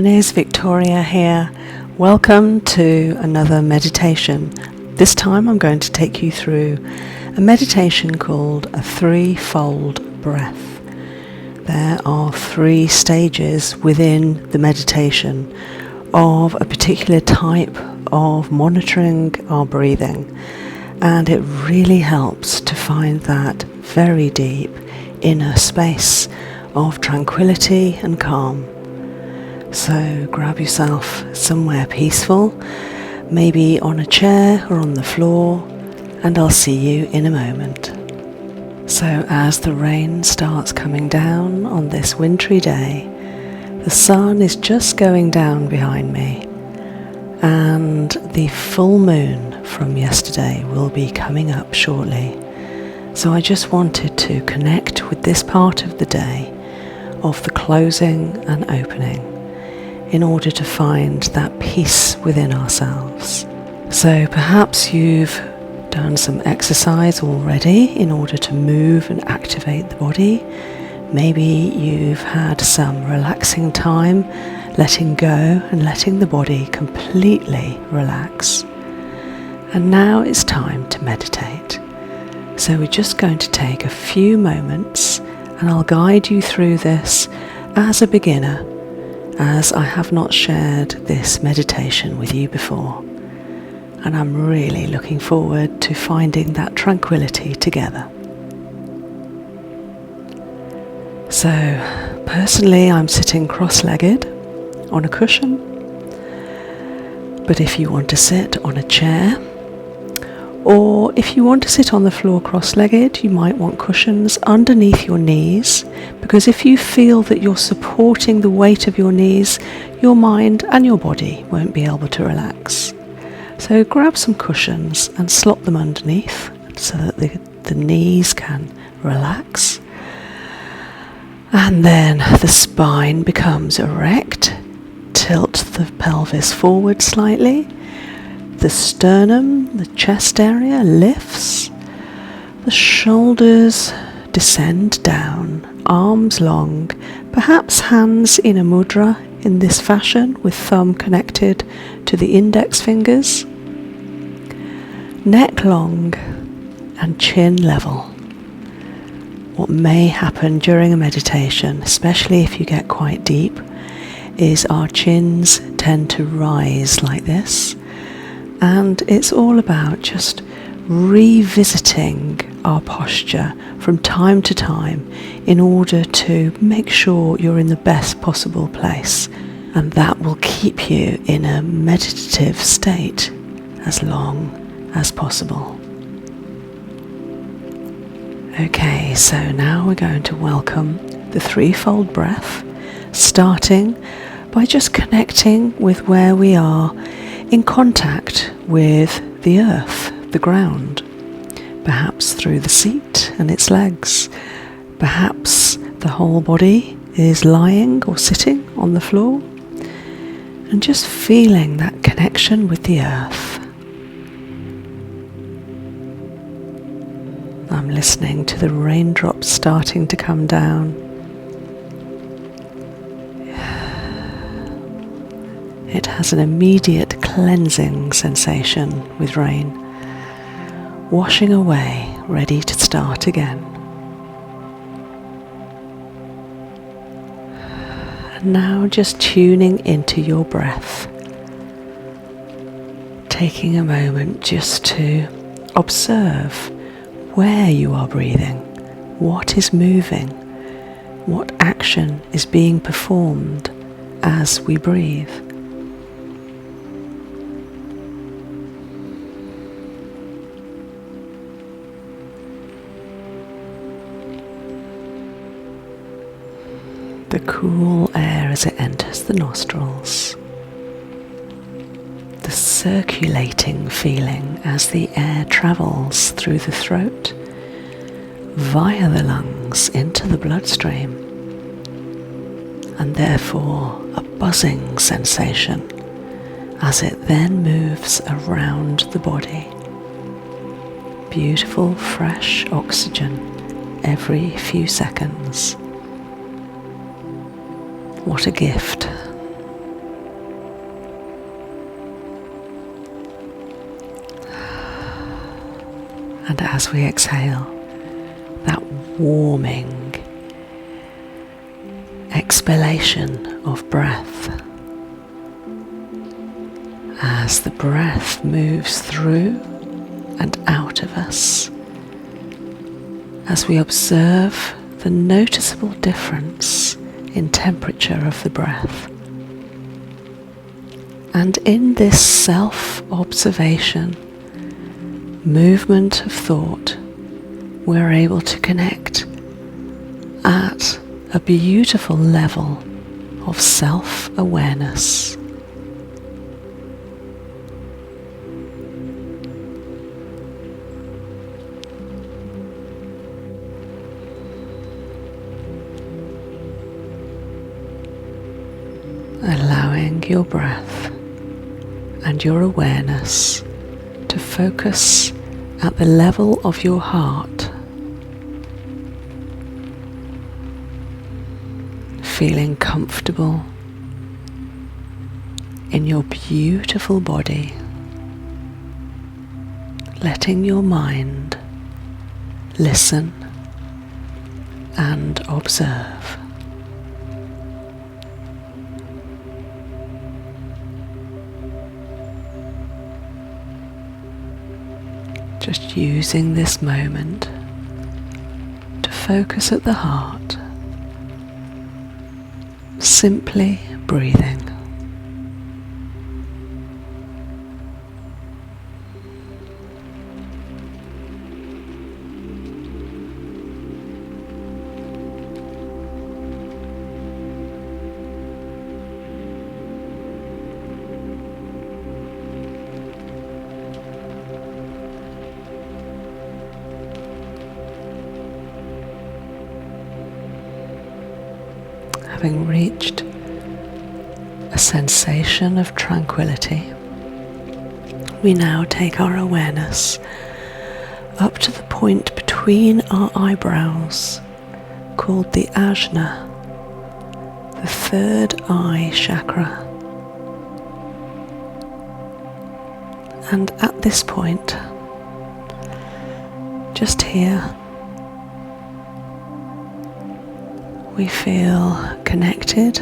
Harmonies, Victoria here. Welcome to another meditation. This time I'm going to take you through a meditation called a threefold breath. There are 3 stages within the meditation of a particular type of monitoring our breathing, and it really helps to find that very deep inner space of tranquility and calm. So grab yourself somewhere peaceful, maybe on a chair or on the floor, and I'll see you in a moment. So as the rain starts coming down on this wintry day, the sun is just going down behind me, and the full moon from yesterday will be coming up shortly. So I just wanted to connect with this part of the day of the closing and opening in order to find that peace within ourselves. So perhaps you've done some exercise already in order to move and activate the body. Maybe you've had some relaxing time, letting go and letting the body completely relax. And now it's time to meditate. So we're just going to take a few moments, and I'll guide you through this as a beginner, as I have not shared this meditation with you before. And I'm really looking forward to finding that tranquility together. So, personally, I'm sitting cross-legged on a cushion, but if you want to sit on a chair, or if you want to sit on the floor cross-legged, you might want cushions underneath your knees, because if you feel that you're supporting the weight of your knees, your mind and your body won't be able to relax. So grab some cushions and slot them underneath so that the knees can relax. And then the spine becomes erect. Tilt the pelvis forward slightly. The sternum, the chest area lifts, the shoulders descend down, arms long, perhaps hands in a mudra in this fashion with thumb connected to the index fingers, neck long and chin level. What may happen during a meditation, especially if you get quite deep, is our chins tend to rise like this. And it's all about just revisiting our posture from time to time in order to make sure you're in the best possible place. And that will keep you in a meditative state as long as possible. Okay, so now we're going to welcome the threefold breath, starting by just connecting with where we are in contact with the earth, the ground, perhaps through the seat and its legs. Perhaps the whole body is lying or sitting on the floor, and just feeling that connection with the earth. I'm listening to the raindrops starting to come down. It has an immediate cleansing sensation with rain, washing away, ready to start again. And now just tuning into your breath, taking a moment just to observe where you are breathing, what is moving, what action is being performed as we breathe. The cool air as it enters the nostrils, the circulating feeling as the air travels through the throat, via the lungs into the bloodstream, and therefore a buzzing sensation as it then moves around the body. Beautiful fresh oxygen every few seconds. What a gift. And as we exhale, that warming exhalation of breath. As the breath moves through and out of us, as we observe the noticeable difference in temperature of the breath. And in this self-observation, movement of thought, we're able to connect at a beautiful level of self-awareness. Allowing your breath and your awareness to focus at the level of your heart, feeling comfortable in your beautiful body, letting your mind listen and observe. Just using this moment to focus at the heart, simply breathing. Having reached a sensation of tranquility, we now take our awareness up to the point between our eyebrows, called the ajna, the third eye chakra. And at this point, just here, we feel connected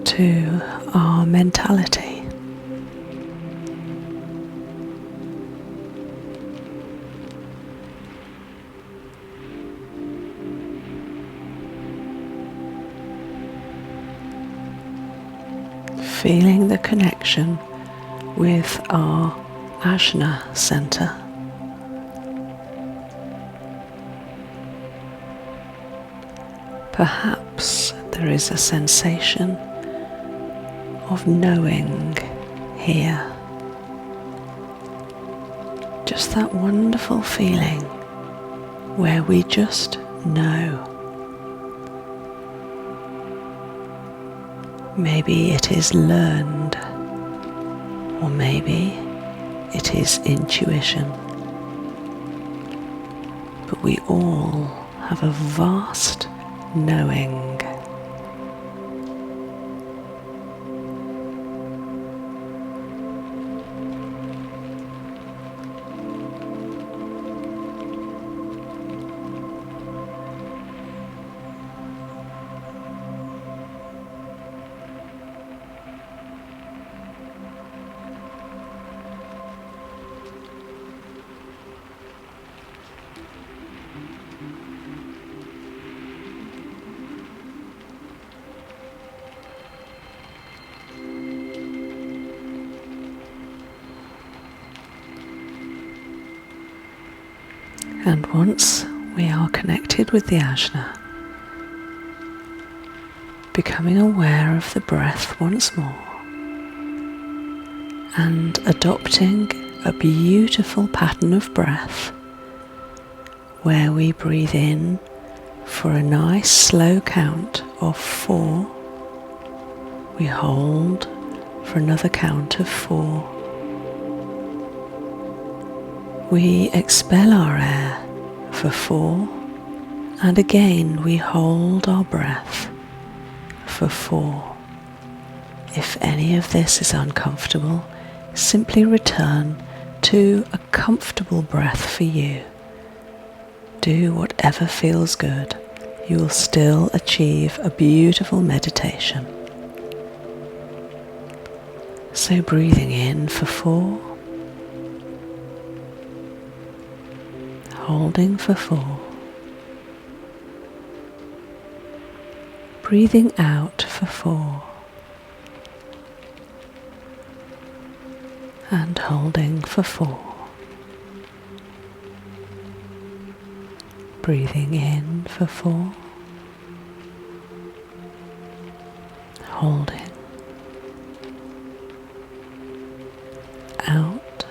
to our mentality. Feeling the connection with our ajna center. Perhaps there is a sensation of knowing here. Just that wonderful feeling where we just know. Maybe it is learned, or maybe it is intuition. But we all have a vast knowing. And once we are connected with the ajna, becoming aware of the breath once more and adopting a beautiful pattern of breath where we breathe in for a nice slow count of 4, we hold for another count of 4. We expel our air for 4, and again we hold our breath for 4. If any of this is uncomfortable, simply return to a comfortable breath for you. Do whatever feels good. You will still achieve a beautiful meditation. So breathing in for 4, holding for 4, breathing out for 4, and holding for 4. Breathing in for 4, holding, out,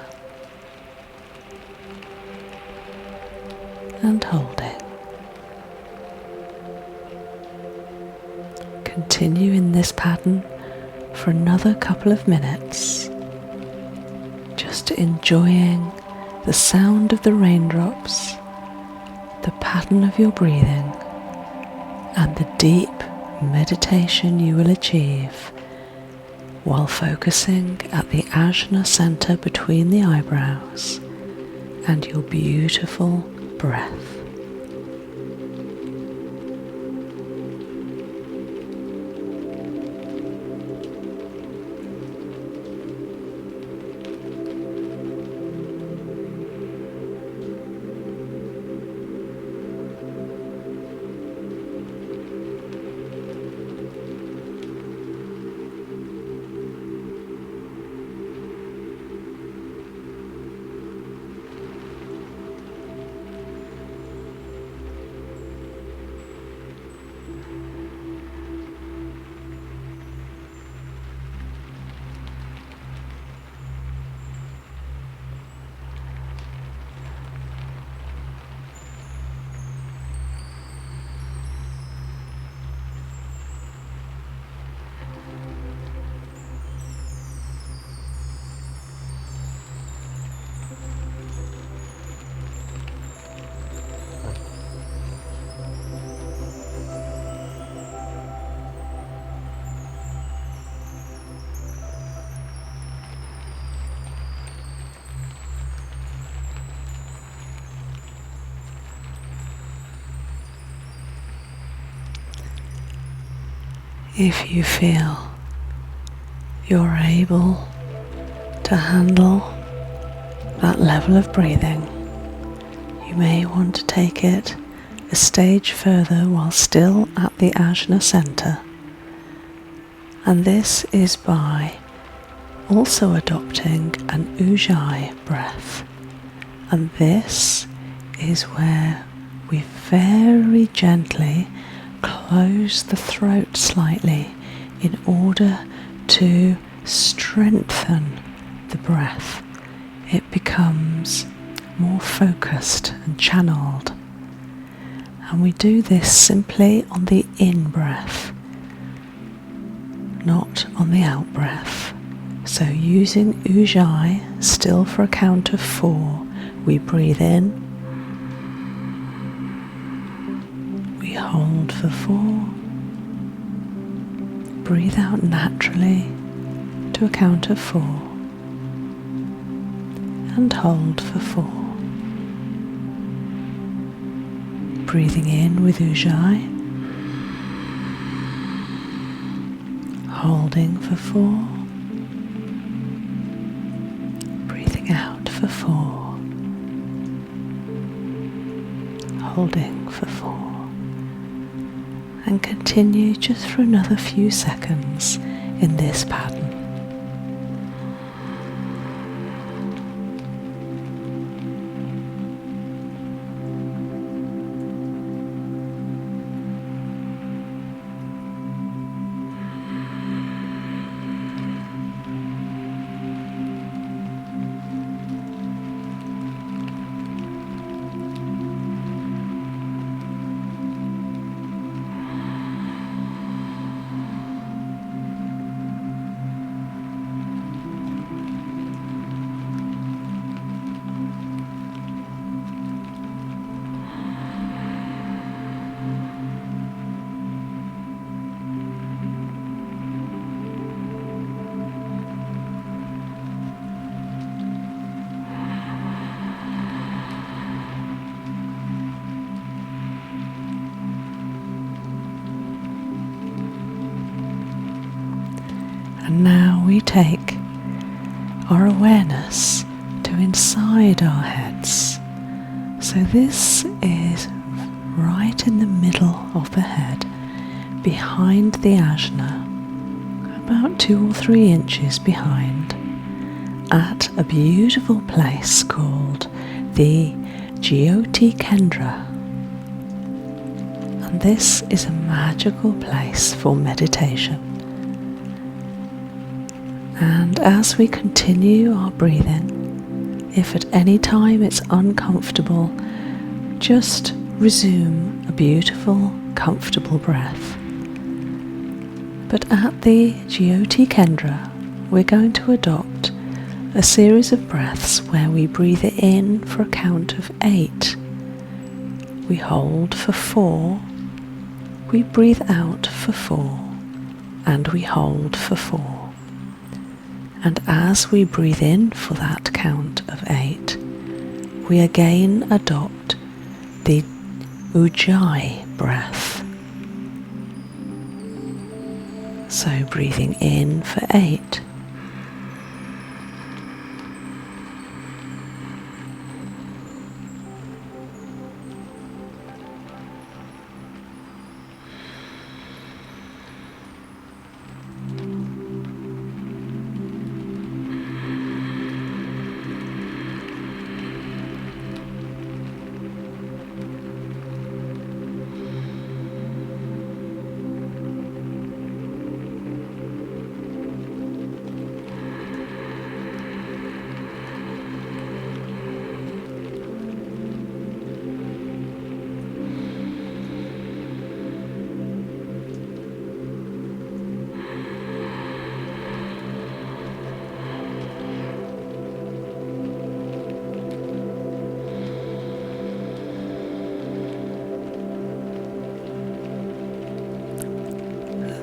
and holding. Continue in this pattern for another couple of minutes, just enjoying the sound of the raindrops, the pattern of your breathing, and the deep meditation you will achieve while focusing at the ajna center between the eyebrows and your beautiful breath. If you feel you're able to handle that level of breathing, you may want to take it a stage further while still at the ajna center. And this is by also adopting an Ujjayi breath. And this is where we very gently close the throat slightly in order to strengthen the breath. It becomes more focused and channeled. And we do this simply on the in-breath, not on the out-breath. So using Ujjayi, still for a count of 4, we breathe in, we hold for 4, breathe out naturally to a count of 4, and hold for 4. Breathing in with Ujjayi, holding for 4, breathing out for 4, holding for 4, and continue just for another few seconds in this pattern. And now we take our awareness to inside our heads. So this is right in the middle of the head, behind the ajna, about 2 or 3 inches behind, at a beautiful place called the Jyoti Kendra. And this is a magical place for meditation. And as we continue our breathing, if at any time it's uncomfortable, just resume a beautiful, comfortable breath. But at the Jyoti Kendra, we're going to adopt a series of breaths where we breathe in for a count of 8. We hold for 4, we breathe out for 4, and we hold for 4. And as we breathe in for that count of 8, we again adopt the Ujjayi breath. So breathing in for 8.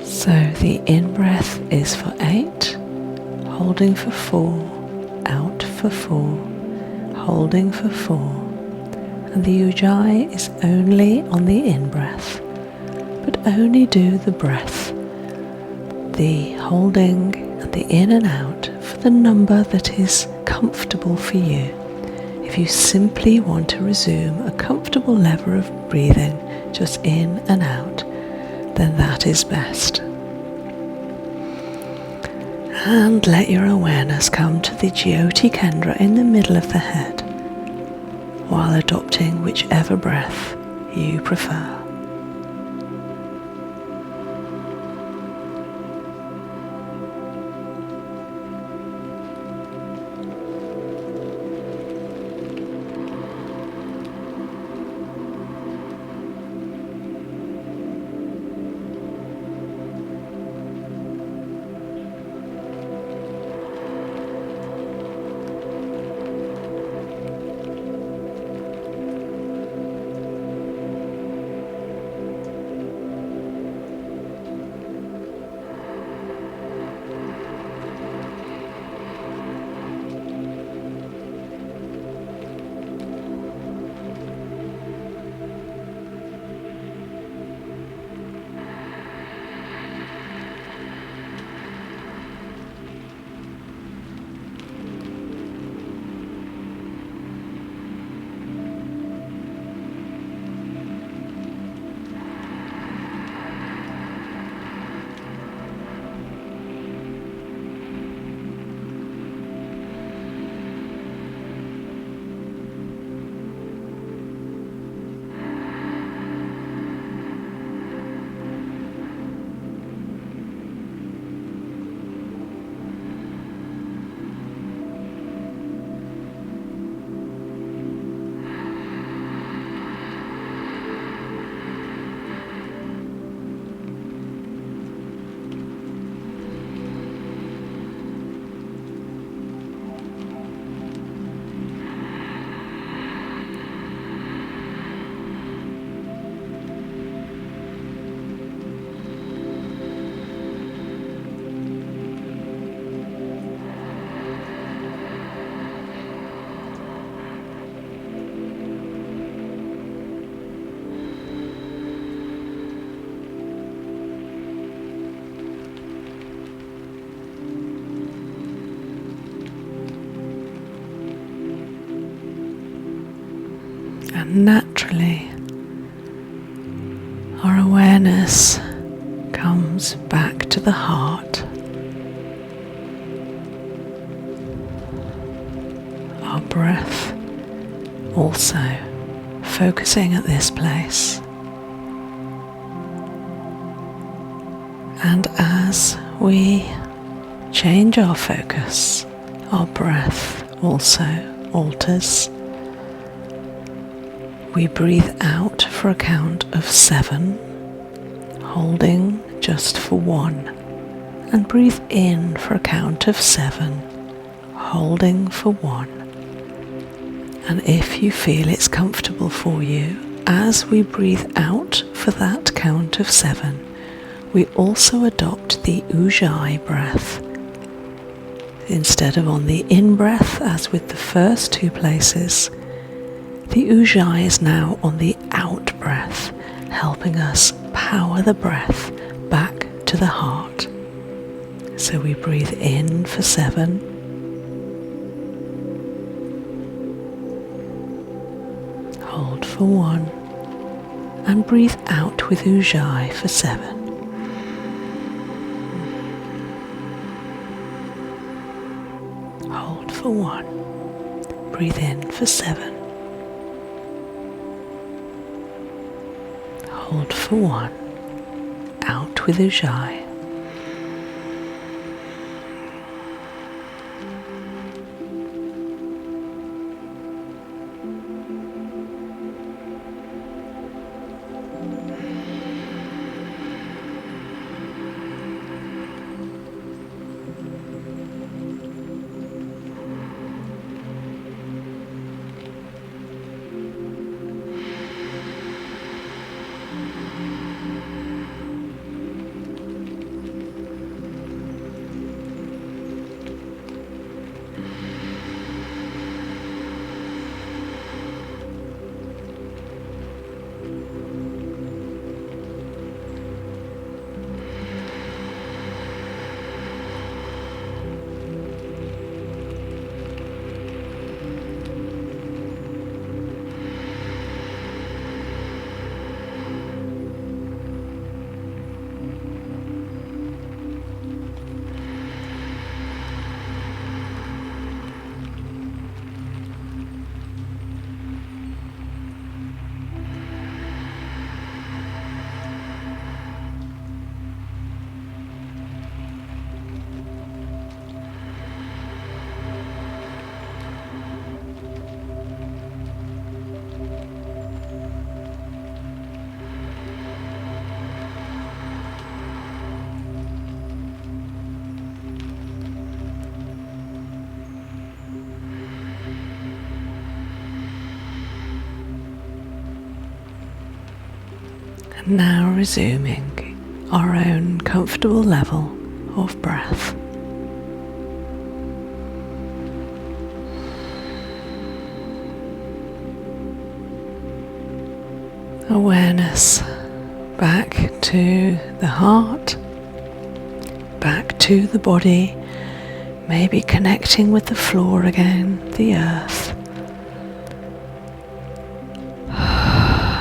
So the in-breath is for 8, holding for 4, out for 4, holding for 4, and the Ujjayi is only on the in-breath, but only do the breath, the holding and the in and out for the number that is comfortable for you. If you simply want to resume a comfortable level of breathing, just in and out, then that is best. And let your awareness come to the Jyoti Kendra in the middle of the head, while adopting whichever breath you prefer. And naturally, our awareness comes back to the heart. Our breath also focusing at this place. And as we change our focus, our breath also alters. We breathe out for a count of 7, holding just for 1, and breathe in for a count of 7, holding for 1. And if you feel it's comfortable for you, as we breathe out for that count of 7, we also adopt the Ujjayi breath. Instead of on the in-breath, as with the first 2 places, the Ujjayi is now on the out-breath, helping us power the breath back to the heart. So we breathe in for 7, hold for 1, and breathe out with Ujjayi for 7. Hold for 1, breathe in for 7. Hold for 1, out with Ujjayi. And now resuming our own comfortable level of breath. Awareness back to the heart, back to the body, maybe connecting with the floor again, the earth.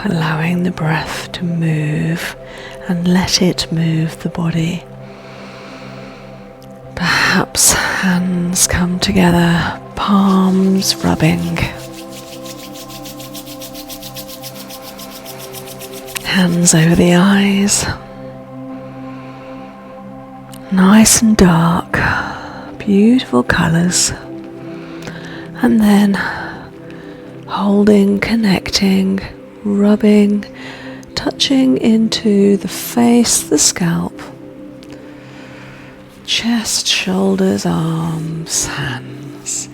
Allowing the breath to move and let it move the body. Perhaps hands come together, palms rubbing. Hands over the eyes. Nice and dark, beautiful colours. And then holding, connecting, rubbing, touching into the face, the scalp, chest, shoulders, arms, hands.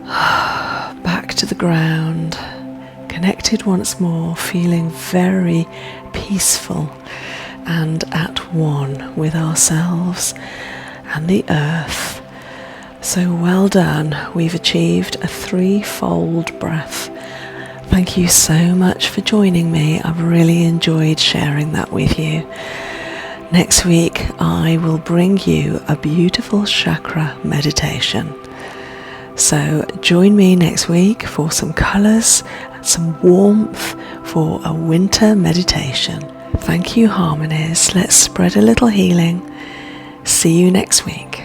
Back to the ground, connected once more, feeling very peaceful and at one with ourselves and the earth. So well done, we've achieved a 3-fold breath. Thank you so much for joining me. I've really enjoyed sharing that with you. Next week, I will bring you a beautiful chakra meditation. So join me next week for some colours, some warmth, for a winter meditation. Thank you, Harmonies. Let's spread a little healing. See you next week.